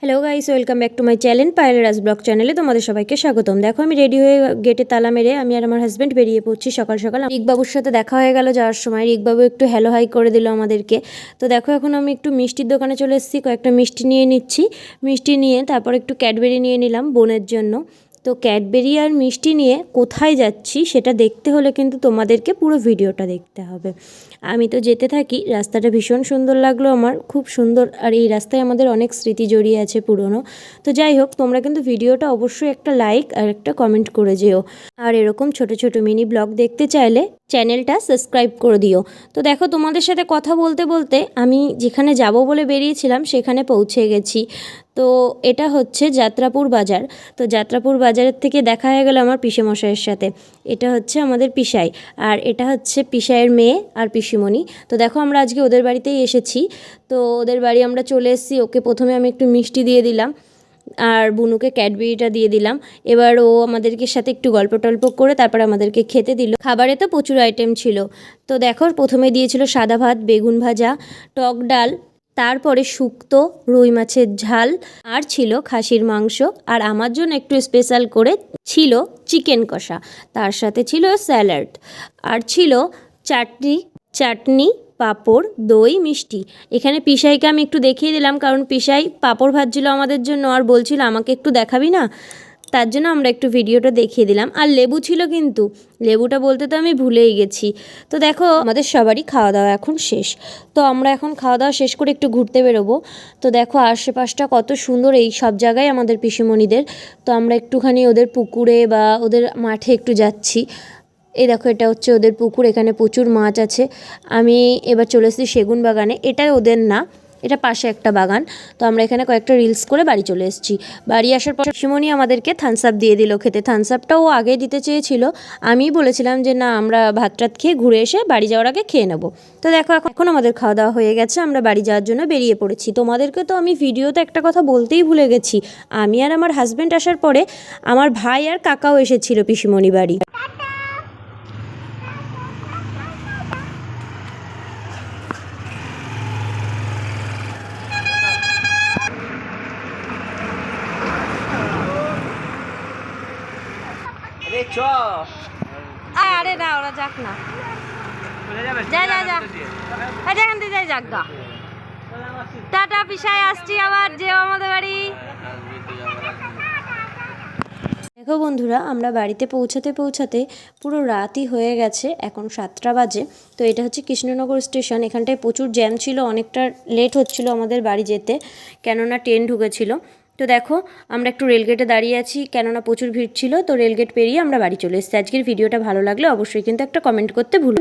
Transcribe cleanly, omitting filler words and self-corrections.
Hello guys, welcome back to my channel Payel Raj blog চ্যানেলে তোমাদের সবাইকে স্বাগতম। দেখো আমি রেডি হয়ে গেটে তালা মেরে আমি আর আমার হাজব্যান্ড বেরিয়ে পড়ছি সকাল সকাল। রিকবাবুর সাথে দেখা হয়ে গেল যাওয়ার সময়। রিকবাবু একটু হ্যালো হাই করে দিল আমাদেরকে। তো দেখো এখন আমি একটু মিষ্টির দোকানে চলে এসেছি, কয়েকটা মিষ্টি নিয়ে নিচ্ছি। মিষ্টি নিয়ে তারপর একটু ক্যাডবেরি নিয়ে নিলাম বোনের জন্য। তো ক্যাডবেরি আর মিষ্টি নিয়ে কোথায় যাচ্ছি সেটা দেখতে হলে কিন্তু তোমাদেরকে পুরো ভিডিওটা দেখতে হবে। আমি তো যেতে থাকি, রাস্তাটা ভীষণ সুন্দর লাগলো আমার, খুব সুন্দর। আর এই রাস্তায় আমাদের অনেক স্মৃতি জড়িয়ে আছে পুরনো। তো যাই হোক, তোমরা কিন্তু ভিডিওটা অবশ্যই একটা লাইক আর একটা কমেন্ট করে যেও। আর এরকম ছোট ছোট মিনি ব্লগ দেখতে চাইলে চ্যানেলটা সাবস্ক্রাইব করে দিও। তো দেখো তোমাদের সাথে কথা বলতে বলতে আমি যেখানে যাব বলে বেরিয়েছিলাম সেখানে পৌঁছে গেছি। তো এটা হচ্ছে যাত্রাপুর বাজার। তো যাত্রাপুর বাজারের থেকে দেখা হয়ে গেল আমার পিসেমশাইয়ের সাথে। এটা হচ্ছে আমাদের পিসাই, আর এটা হচ্ছে পিসাইয়ের মেয়ে আর পিসিমণি। তো দেখো আমরা আজকে ওদের বাড়িতেই এসেছি। তো ওদের বাড়ি আমরা চলে এসেছি। ওকে প্রথমে আমি একটু মিষ্টি দিয়ে দিলাম আর বুনুকে ক্যাডবেরিটা দিয়ে দিলাম। এবার ও আমাদেরকে সাথে একটু গল্প টল্প করে তারপর আমাদেরকে খেতে দিল। খাবারে তো প্রচুর আইটেম ছিল। তো দেখো প্রথমে দিয়েছিল সাদা ভাত, বেগুন ভাজা, টক ডাল, তারপরে শুক্তো, রুই মাছের ঝাল, আর ছিল খাসির মাংস, আর আমার জন্য একটু স্পেশাল করে ছিল চিকেন কষা। তার সাথে ছিল স্যালাড, আর ছিল চাটনি, পাঁপড়, দই, মিষ্টি। এখানে পিসাইকে আমি একটু দেখিয়ে দিলাম, কারণ পিসাই পাঁপড় ভাজছিল আমাদের জন্য আর বলছিল আমাকে একটু দেখাবি না, তার জন্য আমরা একটু ভিডিওটা দেখিয়ে দিলাম। আর লেবু ছিল, কিন্তু লেবুটা বলতে তো আমি ভুলেই গেছি। তো দেখো আমাদের সবারই খাওয়া দাওয়া এখন শেষ। তো আমরা এখন খাওয়া দাওয়া শেষ করে একটু ঘুরতে বেরোবো। তো দেখো আশেপাশটা কত সুন্দর, এই সব জায়গায় আমাদের পিসিমণিদের। তো আমরা একটুখানি ওদের পুকুরে বা ওদের মাঠে একটু যাচ্ছি। এই দেখো এটা হচ্ছে ওদের পুকুর, এখানে প্রচুর মাছ আছে। আমি এবার চলে এসেছি সেগুন বাগানে। এটা ওদের না, এটা পাশে একটা বাগান। তো আমরা এখানে কয়েকটা রিলস করে বাড়ি চলে এসেছি। বাড়ি আসার পর শিমনি আমাদেরকে থামস আপ দিয়ে দিল খেতে। থামস আপটাও ও আগে দিতে চেয়েছিল, আমিই বলেছিলাম যে না, আমরা ভাত টাত খেয়ে ঘুরে এসে বাড়ি যাওয়ার আগে খেয়ে নেব। তো দেখো এখন আমাদের খাওয়া দাওয়া হয়ে গেছে, আমরা বাড়ি যাওয়ার জন্য বেরিয়ে পড়েছি। তোমাদেরকে তো আমি ভিডিওতে একটা কথা বলতেই ভুলে গেছি। আমি আর আমার হাজব্যান্ড আসার পরে আমার ভাই আর কাকাও এসেছিল পিসিমণি বাড়ি। আরে না, ওরা যাক না, যা যা যা, যেখান থেকে যাই যাক গা। টাটা পিসায়, আসছি আবার যেও আমাদের বাড়ি। দেখো বন্ধুরা, আমরা বাড়িতে পৌঁছাতে পৌঁছাতে পুরো রাতই হয়ে গেছে, এখন 7টা বাজে। তো এটা হচ্ছে কৃষ্ণনগর স্টেশন। এখানটায় প্রচুর জ্যাম ছিল, অনেকটা লেট হচ্ছিল আমাদের বাড়ি যেতে, কেননা ট্রেন ঢুকেছিল। তো দেখো আমরা একটু রেলগেটে দাঁড়িয়ে আছি, কেননা প্রচুর ভিড় ছিল। তো রেলগেট পেরিয়ে আমরা বাড়ি চলে এসেছি। আজকের ভিডিওটা ভালো লাগলে অবশ্যই কিন্তু একটা কমেন্ট করতে ভুল